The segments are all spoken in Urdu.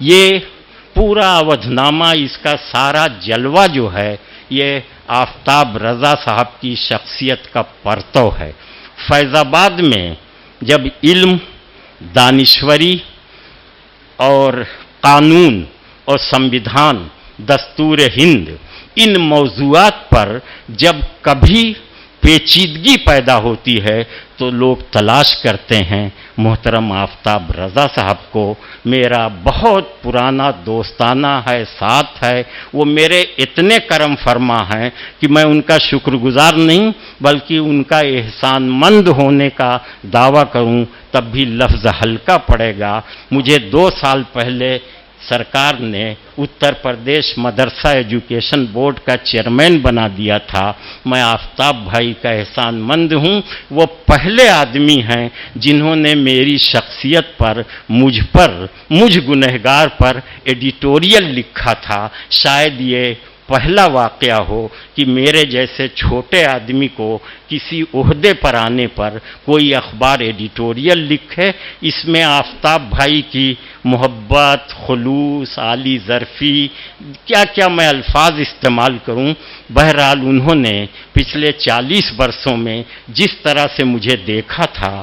یہ پورا اودھنامہ، اس کا سارا جلوہ جو ہے یہ آفتاب رضا صاحب کی شخصیت کا پرتو ہے۔ فیض آباد میں جب علم، دانشوری اور قانون اور سمویدھان، دستور ہند، ان موضوعات پر جب کبھی پیچیدگی پیدا ہوتی ہے تو لوگ تلاش کرتے ہیں محترم آفتاب رضا صاحب کو۔ میرا بہت پرانا دوستانہ ہے، ساتھ ہے، وہ میرے اتنے کرم فرما ہیں کہ میں ان کا شکر گزار نہیں بلکہ ان کا احسان مند ہونے کا دعویٰ کروں تب بھی لفظ ہلکا پڑے گا۔ مجھے 2 سال پہلے سرکار نے اتر پردیش مدرسہ ایجوکیشن بورڈ کا چیئرمین بنا دیا تھا۔ میں آفتاب بھائی کا احسان مند ہوں، وہ پہلے آدمی ہیں جنہوں نے میری شخصیت پر، مجھ گنہگار پر ایڈیٹوریل لکھا تھا۔ شاید یہ پہلا واقعہ ہو کہ میرے جیسے چھوٹے آدمی کو کسی عہدے پر آنے پر کوئی اخبار ایڈیٹوریل لکھے۔ اس میں آفتاب بھائی کی محبت، خلوص، عالی ظرفی، کیا میں الفاظ استعمال کروں۔ بہرحال انہوں نے پچھلے 40 برسوں میں جس طرح سے مجھے دیکھا تھا،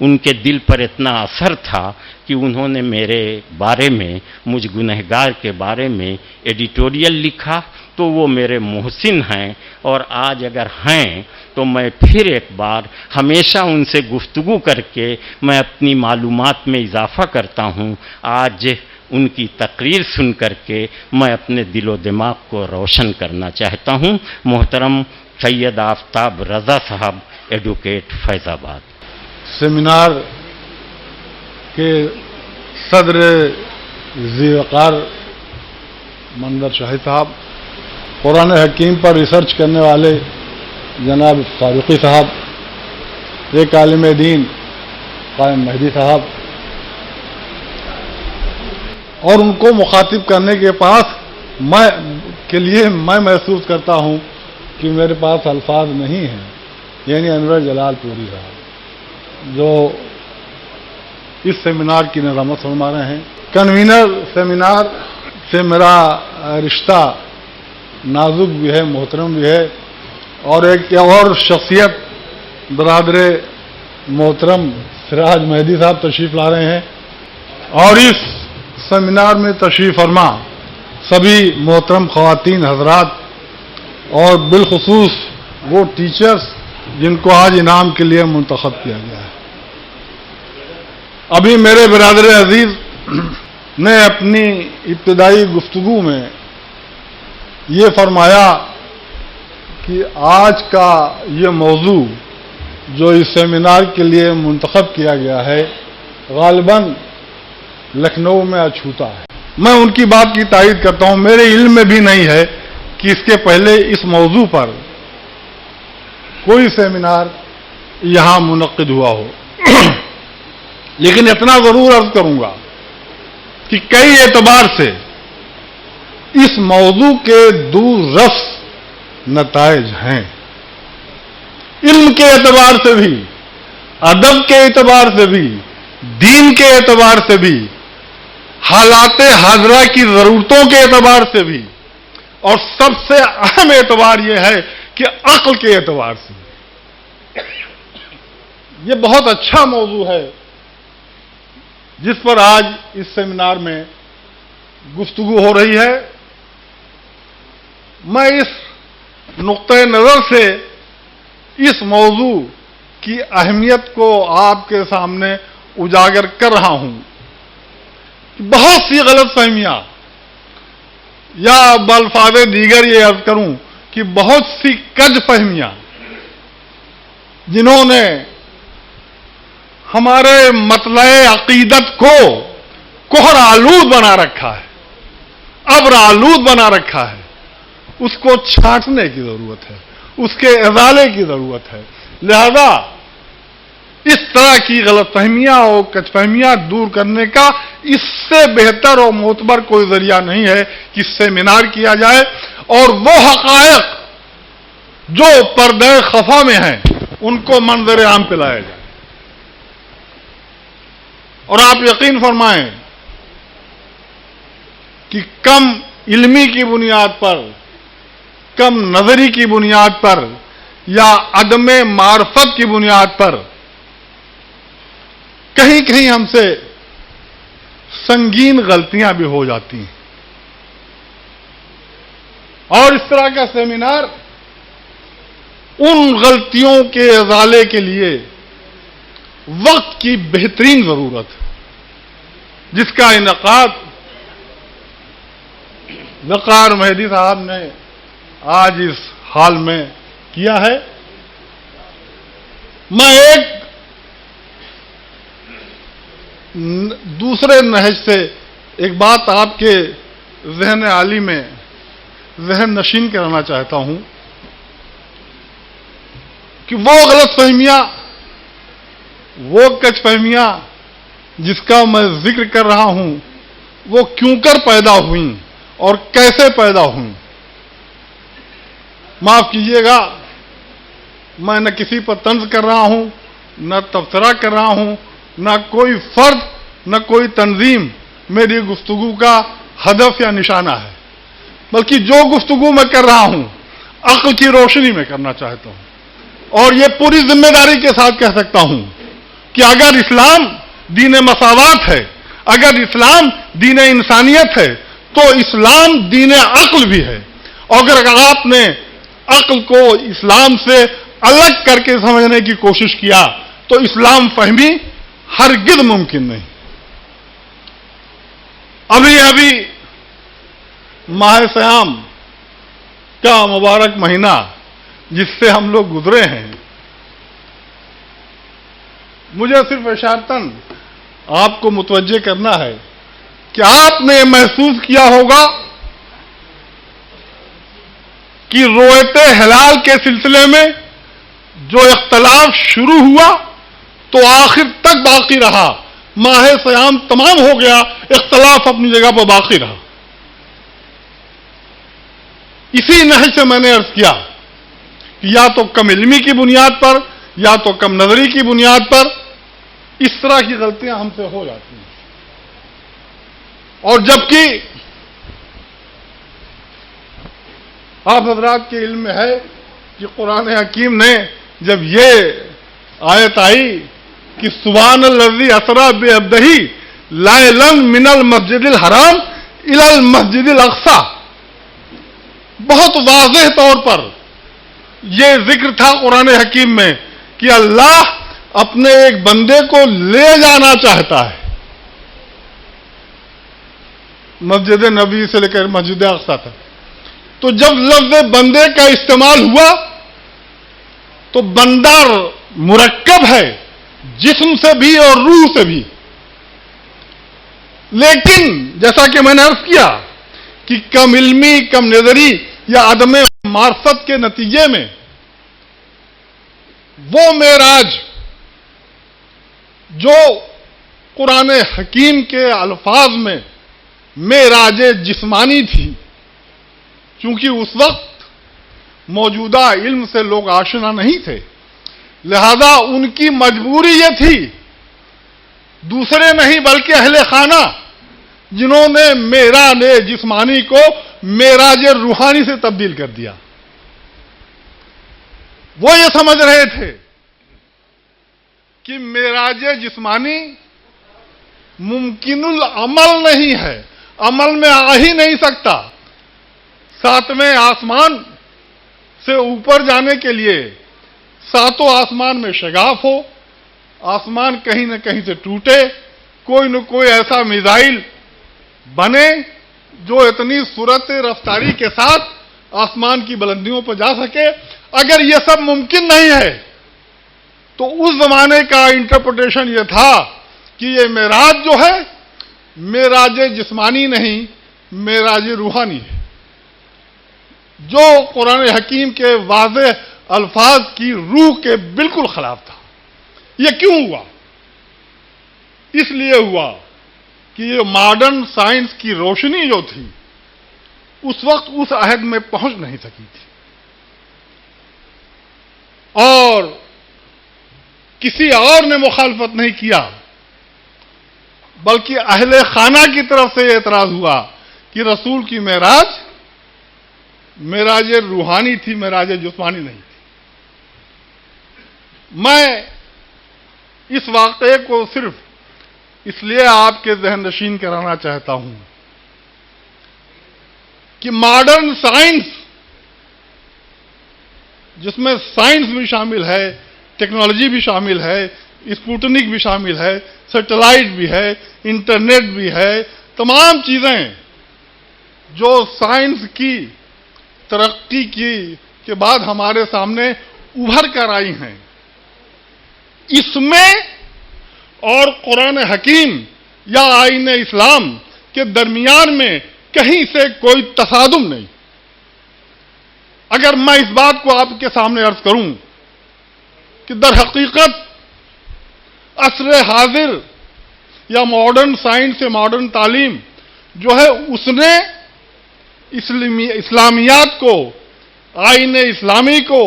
ان کے دل پر اتنا اثر تھا کہ انہوں نے میرے بارے میں، مجھ گنہگار کے بارے میں ایڈیٹوریل لکھا، تو وہ میرے محسن ہیں، اور آج اگر ہیں تو میں پھر ایک بار ہمیشہ ان سے گفتگو کر کے میں اپنی معلومات میں اضافہ کرتا ہوں۔ آج ان کی تقریر سن کر کے میں اپنے دل و دماغ کو روشن کرنا چاہتا ہوں۔ محترم سید آفتاب رضا صاحب، ایڈوکیٹ، فیض آباد۔ سیمینار کے صدر ذی وقار منظر شاہی صاحب، قرآن حکیم پر ریسرچ کرنے والے جناب فاروقی صاحب، ایک عالم دین قائم مہدی صاحب، اور ان کو مخاطب کرنے کے پاس میں محسوس کرتا ہوں کہ میرے پاس الفاظ نہیں ہیں، یعنی انور جلال پوری صاحب جو اس سیمینار کی نظامت فرما رہے ہیں۔ کنوینر سیمینار سے میرا رشتہ نازک بھی ہے، محترم بھی ہے، اور ایک اور شخصیت برادر محترم سراج مہدی صاحب تشریف لا رہے ہیں، اور اس سیمینار میں تشریف فرما سبھی محترم خواتین حضرات اور بالخصوص وہ ٹیچرز جن کو آج انعام کے لیے منتخب کیا گیا ہے۔ ابھی میرے برادر عزیز نے اپنی ابتدائی گفتگو میں یہ فرمایا کہ آج کا یہ موضوع جو اس سیمینار کے لیے منتخب کیا گیا ہے غالباً لکھنؤ میں اچھوتا ہے۔ میں ان کی بات کی تائید کرتا ہوں، میرے علم میں بھی نہیں ہے کہ اس کے پہلے اس موضوع پر کوئی سیمینار یہاں منعقد ہوا ہو، لیکن اتنا ضرور عرض کروں گا کہ کئی اعتبار سے اس موضوع کے دور رس نتائج ہیں، علم کے اعتبار سے بھی، ادب کے اعتبار سے بھی، دین کے اعتبار سے بھی، حالات حاضرہ کی ضرورتوں کے اعتبار سے بھی، اور سب سے اہم اعتبار یہ ہے کہ عقل کے اعتبار سے۔ یہ بہت اچھا موضوع ہے جس پر آج اس سیمینار میں گفتگو ہو رہی ہے۔ میں اس نقطۂ نظر سے اس موضوع کی اہمیت کو آپ کے سامنے اجاگر کر رہا ہوں۔ بہت سی غلط فہمیاں، یا بالفاظ دیگر یہ عرض کروں کہ بہت سی کج فہمیاں جنہوں نے ہمارے مطلع عقیدت کو کوہر آلود بنا رکھا ہے، ابر آلود بنا رکھا ہے، اس کو چھانٹنے کی ضرورت ہے، اس کے ازالے کی ضرورت ہے۔ لہذا اس طرح کی غلط فہمیاں اور کج فہمیاں دور کرنے کا اس سے بہتر اور معتبر کوئی ذریعہ نہیں ہے کہ سیمینار کیا جائے اور وہ حقائق جو پردہ خفا میں ہیں ان کو منظر عام پہ لایا جائے۔ اور آپ یقین فرمائیں کہ کم علمی کی بنیاد پر، کم نظری کی بنیاد پر یا عدم معرفت کی بنیاد پر کہیں کہیں ہم سے سنگین غلطیاں بھی ہو جاتی ہیں، اور اس طرح کا سیمینار ان غلطیوں کے ازالے کے لیے وقت کی بہترین ضرورت ہے، جس کا انعقاد وقار مہدی صاحب نے آج اس حال میں کیا ہے۔ میں ایک دوسرے نہج سے ایک بات آپ کے ذہن عالی میں ذہن نشین کرنا چاہتا ہوں کہ وہ غلط فہمیاں، وہ کچ فہمیاں جس کا میں ذکر کر رہا ہوں، وہ کیوں کر پیدا ہوئیں اور کیسے پیدا ہوئیں۔ معاف کیجیے گا، میں نہ کسی پر طنز کر رہا ہوں، نہ تبصرہ کر رہا ہوں، نہ کوئی فرد، نہ کوئی تنظیم میری گفتگو کا ہدف یا نشانہ ہے، بلکہ جو گفتگو میں کر رہا ہوں عقل کی روشنی میں کرنا چاہتا ہوں، اور یہ پوری ذمہ داری کے ساتھ کہہ سکتا ہوں کہ اگر اسلام دین مساوات ہے، اگر اسلام دین انسانیت ہے، تو اسلام دین عقل بھی ہے، اور اگر آپ نے عقل کو اسلام سے الگ کر کے سمجھنے کی کوشش کیا تو اسلام فہمی ہرگز ممکن نہیں۔ ابھی ماہ سیام کا مبارک مہینہ جس سے ہم لوگ گزرے ہیں، مجھے صرف اشارتاً آپ کو متوجہ کرنا ہے کہ آپ نے محسوس کیا ہوگا کہ رویت ہلال کے سلسلے میں جو اختلاف شروع ہوا تو آخر تک باقی رہا، ماہ سیام تمام ہو گیا، اختلاف اپنی جگہ پر باقی رہا۔ اسی نہج سے میں نے عرض کیا کہ یا تو کم علمی کی بنیاد پر یا تو کم نظری کی بنیاد پر اس طرح کی غلطیاں ہم سے ہو جاتی ہیں، اور جبکہ آپ حضرات کے علم میں ہے کہ قرآن حکیم نے جب یہ آیت آئی کہ سبحان الذی اسری بعبدہ لیلا من المسجد الحرام الی المسجد الاقصی، بہت واضح طور پر یہ ذکر تھا قرآن حکیم میں کہ اللہ اپنے ایک بندے کو لے جانا چاہتا ہے مسجد نبی سے لے کر مسجد اقصی تک۔ تو جب لفظ بندے کا استعمال ہوا تو بندہ مرکب ہے جسم سے بھی اور روح سے بھی، لیکن جیسا کہ میں نے عرض کیا کہ کم علمی، کم نظری یا عدم معرفت کے نتیجے میں وہ معراج جو قرآن حکیم کے الفاظ میں معراج جسمانی تھی، چونکہ اس وقت موجودہ علم سے لوگ آشنا نہیں تھے، لہذا ان کی مجبوری یہ تھی، دوسرے نہیں بلکہ اہل خانہ جنہوں نے معراج جسمانی کو معراج روحانی سے تبدیل کر دیا، وہ یہ سمجھ رہے تھے کہ معراج جسمانی ممکن العمل نہیں ہے، عمل میں آ ہی نہیں سکتا۔ ساتویں آسمان سے اوپر جانے کے لیے ساتوں آسمان میں شگاف ہو، آسمان کہیں نہ کہیں سے ٹوٹے، کوئی نہ کوئی ایسا میزائل بنے جو اتنی سرعت رفتاری کے ساتھ آسمان کی بلندیوں پر جا سکے۔ اگر یہ سب ممکن نہیں ہے تو اس زمانے کا انٹرپریٹیشن یہ تھا کہ یہ معراج جو ہے معراج جسمانی نہیں، معراج روحانی ہے، جو قرآن حکیم کے واضح الفاظ کی روح کے بالکل خلاف تھا۔ یہ کیوں ہوا؟ اس لیے ہوا کہ یہ ماڈرن سائنس کی روشنی جو تھی اس وقت اس عہد میں پہنچ نہیں سکی تھی، اور کسی اور نے مخالفت نہیں کیا، بلکہ اہل خانہ کی طرف سے یہ اعتراض ہوا کہ رسول کی معراج روحانی تھی، معراج جسمانی نہیں تھی۔ میں اس واقعے کو صرف اس لیے آپ کے ذہن نشین کرانا چاہتا ہوں کہ ماڈرن سائنس، جس میں سائنس بھی شامل ہے، ٹیکنالوجی بھی شامل ہے، اسپوٹنک بھی شامل ہے، سیٹلائٹ بھی ہے، انٹرنیٹ بھی ہے، تمام چیزیں جو سائنس کی ترقی کے بعد ہمارے سامنے ابھر کر آئی ہیں، اس میں اور قرآن حکیم یا آئین اسلام کے درمیان میں کہیں سے کوئی تصادم نہیں۔ اگر میں اس بات کو آپ کے سامنے عرض کروں کہ در حقیقت عصر حاضر یا ماڈرن سائنس یا ماڈرن تعلیم جو ہے، اس نے اسلامیات کو، آئین اسلامی کو،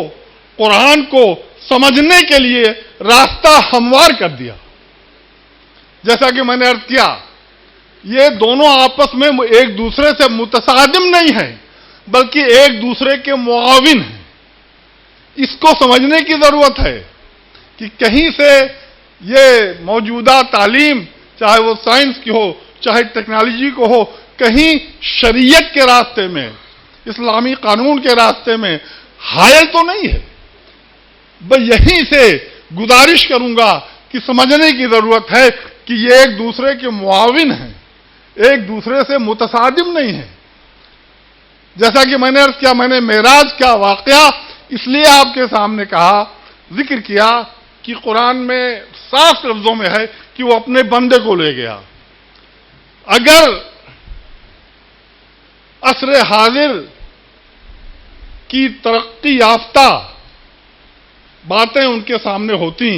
قرآن کو سمجھنے کے لیے راستہ ہموار کر دیا۔ جیسا کہ میں نے عرض کیا، یہ دونوں آپس میں ایک دوسرے سے متصادم نہیں ہیں، بلکہ ایک دوسرے کے معاون ہیں۔ اس کو سمجھنے کی ضرورت ہے کہ کہیں سے یہ موجودہ تعلیم، چاہے وہ سائنس کی ہو، چاہے ٹیکنالوجی کو ہو، کہیں شریعت کے راستے میں، اسلامی قانون کے راستے میں حائل تو نہیں ہے۔ بس یہیں سے گزارش کروں گا کہ سمجھنے کی ضرورت ہے کہ یہ ایک دوسرے کے معاون ہیں، ایک دوسرے سے متصادم نہیں ہیں۔ جیسا کہ میں نے عرض کیا، میں نے معراج کا واقعہ اس لیے آپ کے سامنے کہا، ذکر کیا کہ قرآن میں صاف لفظوں میں ہے کہ وہ اپنے بندے کو لے گیا۔ اگر عصر حاضر کی ترقی یافتہ باتیں ان کے سامنے ہوتی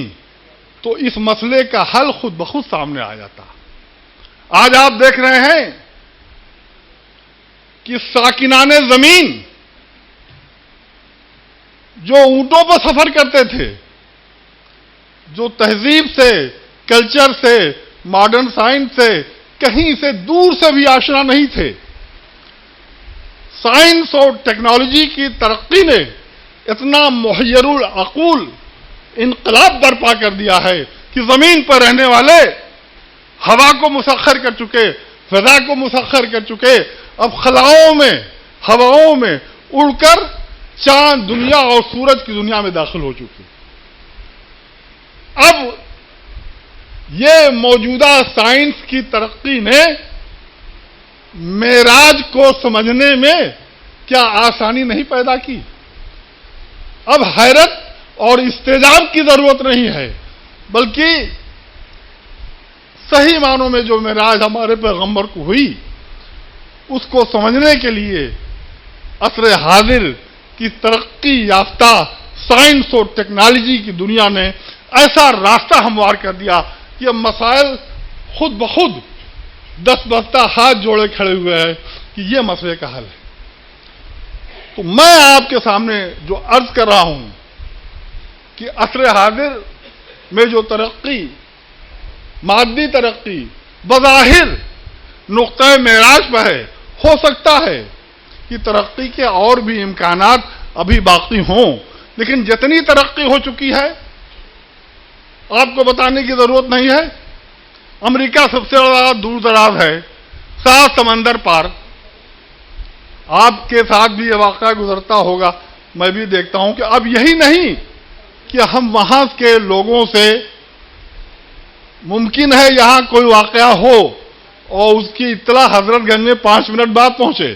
تو اس مسئلے کا حل خود بخود سامنے آ جاتا۔ آج آپ دیکھ رہے ہیں کہ ساکنان زمین جو اونٹوں پر سفر کرتے تھے، جو تہذیب سے، کلچر سے، ماڈرن سائنس سے کہیں سے دور سے بھی آشنا نہیں تھے، سائنس اور ٹیکنالوجی کی ترقی نے اتنا محیر العقول انقلاب برپا کر دیا ہے کہ زمین پر رہنے والے ہوا کو مسخر کر چکے، فضا کو مسخر کر چکے، اب خلاؤں میں، ہواؤں میں اڑ کر چاند دنیا اور سورج کی دنیا میں داخل ہو چکے۔ اب یہ موجودہ سائنس کی ترقی نے معراج کو سمجھنے میں کیا آسانی نہیں پیدا کی؟ اب حیرت اور استعجاب کی ضرورت نہیں ہے، بلکہ صحیح معنوں میں جو معراج ہمارے پیغمبر کو ہوئی، اس کو سمجھنے کے لیے عصر حاضر کی ترقی یافتہ سائنس اور ٹیکنالوجی کی دنیا نے ایسا راستہ ہموار کر دیا کہ اب مسائل خود بخود دست بستہ ہاتھ جوڑے کھڑے ہوئے ہیں کہ یہ مسئلے کا حل ہے۔ تو میں آپ کے سامنے جو عرض کر رہا ہوں کہ عصر حاضر میں جو ترقی، مادی ترقی بظاہر نقطہ معراج پر ہے، ہو سکتا ہے کہ ترقی کے اور بھی امکانات ابھی باقی ہوں، لیکن جتنی ترقی ہو چکی ہے آپ کو بتانے کی ضرورت نہیں ہے۔ امریکہ سب سے زیادہ دور دراز ہے، 7 سمندر پار۔ آپ کے ساتھ بھی یہ واقعہ گزرتا ہوگا، میں بھی دیکھتا ہوں کہ اب یہی نہیں کہ ہم وہاں کے لوگوں سے ممکن ہے یہاں کوئی واقعہ ہو اور اس کی اطلاع حضرت گنج میں 5 منٹ بعد پہنچے،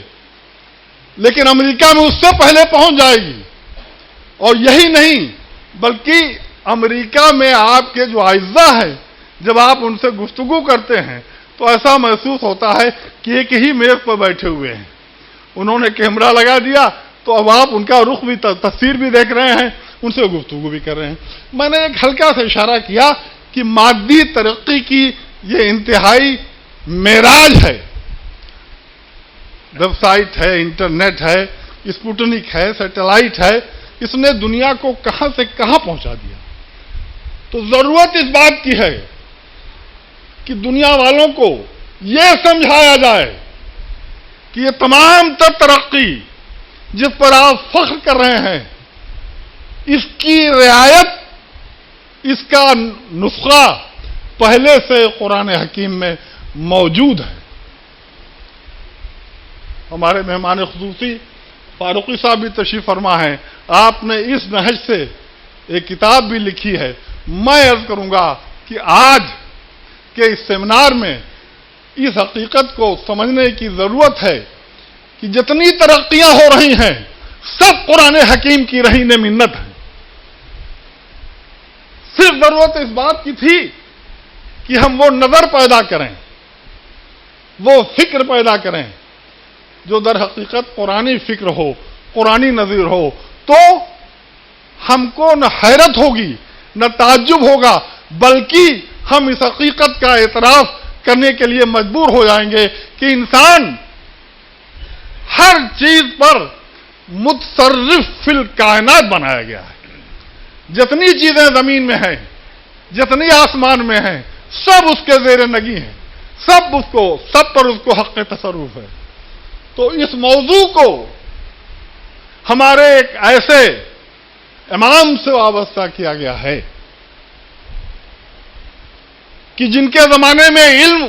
لیکن امریکہ میں اس سے پہلے پہنچ جائے گی۔ اور یہی نہیں بلکہ امریکہ میں آپ کے جو اعزاء ہیں، جب آپ ان سے گفتگو کرتے ہیں تو ایسا محسوس ہوتا ہے کہ ایک ہی میز پر بیٹھے ہوئے ہیں۔ انہوں نے کیمرہ لگا دیا تو اب آپ ان کا رخ بھی، تصویر بھی دیکھ رہے ہیں، ان سے گفتگو بھی کر رہے ہیں۔ میں نے ایک ہلکا سا اشارہ کیا کہ مادی ترقی کی یہ انتہائی معراج ہے۔ ویب سائٹ ہے، انٹرنیٹ ہے، اسپوٹنک ہے، سیٹلائٹ ہے، اس نے دنیا کو کہاں سے کہاں پہنچا دیا۔ تو ضرورت اس بات کی ہے کہ دنیا والوں کو یہ سمجھایا جائے کہ یہ تمام تر ترقی جس پر آپ فخر کر رہے ہیں، اس کی رعایت، اس کا نسخہ پہلے سے قرآن حکیم میں موجود ہے۔ ہمارے مہمان خصوصی فاروقی صاحب بھی تشریف فرما ہیں، آپ نے اس نہج سے ایک کتاب بھی لکھی ہے۔ میں عرض کروں گا کہ آج کے اس سیمینار میں اس حقیقت کو سمجھنے کی ضرورت ہے کہ جتنی ترقیاں ہو رہی ہیں سب قرآن حکیم کی رہین منت ہے۔ صرف ضرورت اس بات کی تھی کہ ہم وہ نظر پیدا کریں، وہ فکر پیدا کریں جو در حقیقت قرآنی فکر ہو، قرآنی نظیر ہو، تو ہم کو نہ حیرت ہوگی نہ تعجب ہوگا، بلکہ ہم اس حقیقت کا اعتراف کرنے کے لیے مجبور ہو جائیں گے کہ انسان ہر چیز پر متصرف فی الکائنات بنایا گیا ہے۔ جتنی چیزیں زمین میں ہیں، جتنی آسمان میں ہیں، سب اس کے زیر نگی ہیں، سب پر اس کو حق تصرف ہے۔ تو اس موضوع کو ہمارے ایک ایسے امام سے وابستہ کیا گیا ہے کہ جن کے زمانے میں علم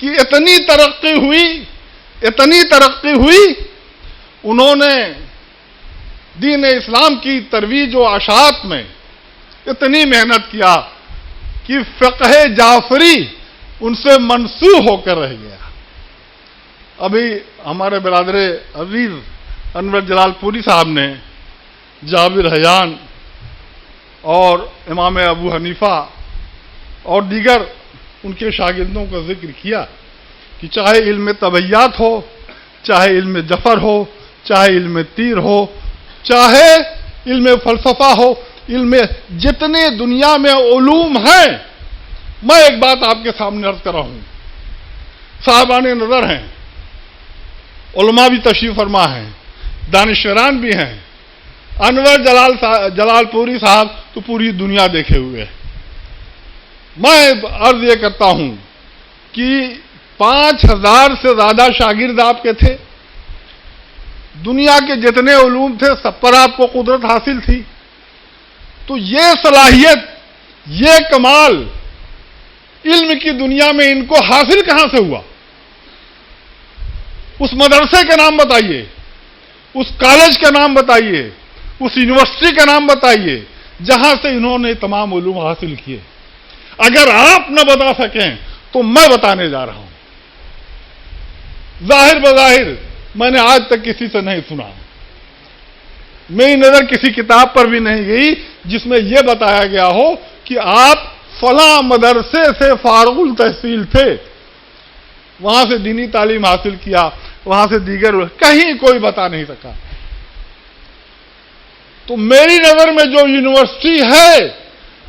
کی اتنی ترقی ہوئی، انہوں نے دین اسلام کی ترویج و اشاعت میں اتنی محنت کیا کہ فقہ جعفری ان سے منسوخ ہو کر رہ گیا۔ ابھی ہمارے برادر عزیز انور جلال پوری صاحب نے جابر حیان اور امام ابو حنیفہ اور دیگر ان کے شاگردوں کا ذکر کیا کہ چاہے علم طبیعیات ہو، چاہے علم جفر ہو، چاہے علم تیر ہو، چاہے علم فلسفہ ہو، جتنے دنیا میں علوم ہیں، میں ایک بات آپ کے سامنے عرض کر رہا ہوں، صاحبان نظر ہیں، علماء بھی تشریف فرما ہیں، دانشوران بھی ہیں، انور جلال پوری صاحب تو پوری دنیا دیکھے ہوئے ہیں۔ میں عرض یہ کرتا ہوں کہ 5000 سے زیادہ شاگرد آپ کے تھے، دنیا کے جتنے علوم تھے سب پر آپ کو قدرت حاصل تھی، تو یہ صلاحیت، یہ کمال علم کی دنیا میں ان کو حاصل کہاں سے ہوا؟ اس مدرسے کا نام بتائیے، اس کالج کا نام بتائیے، اس یونیورسٹی کا نام بتائیے جہاں سے انہوں نے تمام علوم حاصل کیے۔ اگر آپ نہ بتا سکیں تو میں بتانے جا رہا ہوں۔ ظاہر بظاہر میں نے آج تک کسی سے نہیں سنا، میری نظر کسی کتاب پر بھی نہیں گئی جس میں یہ بتایا گیا ہو کہ آپ فلاں مدرسے سے فارغ التحصیل تھے، وہاں سے دینی تعلیم حاصل کیا، وہاں سے دیگر، کہیں کوئی بتا نہیں سکا۔ تو میری نظر میں جو یونیورسٹی ہے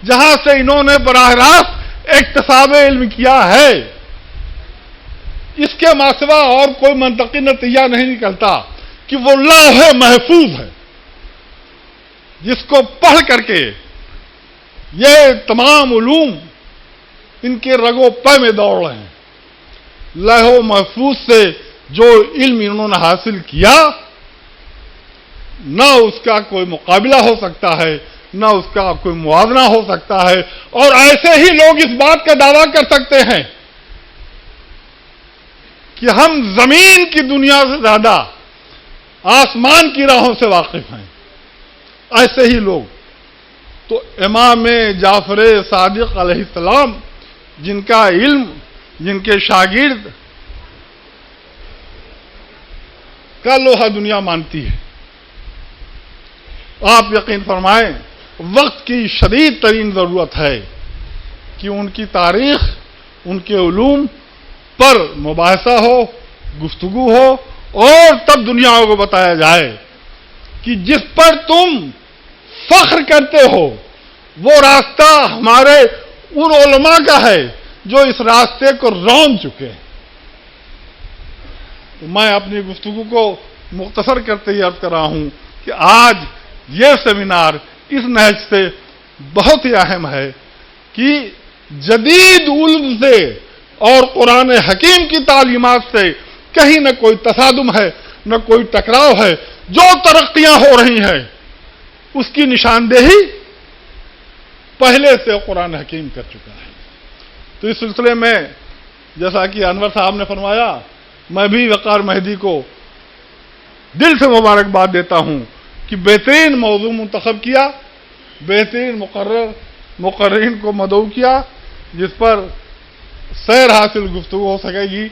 جہاں سے انہوں نے براہ راست اکتساب علم کیا ہے، اس کے ماسوا اور کوئی منطقی نتیجہ نہیں نکلتا کہ وہ لوح محفوظ ہے جس کو پڑھ کر کے یہ تمام علوم ان کے رگو پے میں دوڑ رہے ہیں۔ لوح محفوظ سے جو علم انہوں نے حاصل کیا، نہ اس کا کوئی مقابلہ ہو سکتا ہے، نہ اس کا کوئی موازنہ ہو سکتا ہے، اور ایسے ہی لوگ اس بات کا دعویٰ کر سکتے ہیں کہ ہم زمین کی دنیا سے زیادہ آسمان کی راہوں سے واقف ہیں۔ ایسے ہی لوگ تو امام جعفر صادق علیہ السلام، جن کا علم، جن کے شاگرد کا لوہا دنیا مانتی ہے، آپ یقین فرمائیں وقت کی شدید ترین ضرورت ہے کہ ان کی تاریخ، ان کے علوم پر مباحثہ ہو، گفتگو ہو، اور تب دنیا کو بتایا جائے کہ جس پر تم فخر کرتے ہو وہ راستہ ہمارے ان علماء کا ہے جو اس راستے کو رون چکے ہیں۔ میں اپنی گفتگو کو مختصر کرتے ہی عرض کر رہا ہوں کہ آج یہ سیمینار اس نہج سے بہت ہی اہم ہے کہ جدید علم سے اور قرآن حکیم کی تعلیمات سے کہیں نہ کوئی تصادم ہے، نہ کوئی ٹکراؤ ہے. جو ترقیاں ہو رہی ہیں اس کی نشاندہی پہلے سے قرآن حکیم کر چکا ہے. تو اس سلسلے میں جیسا کہ انور صاحب نے فرمایا، میں بھی وقار مہدی کو دل سے مبارکباد دیتا ہوں کہ بہترین موضوع منتخب کیا، بہترین مقررین کو مدعو کیا جس پر سیر حاصل گفتگو ہو سکے گی.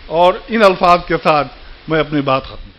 اور ان الفاظ کے ساتھ میں اپنی بات ختم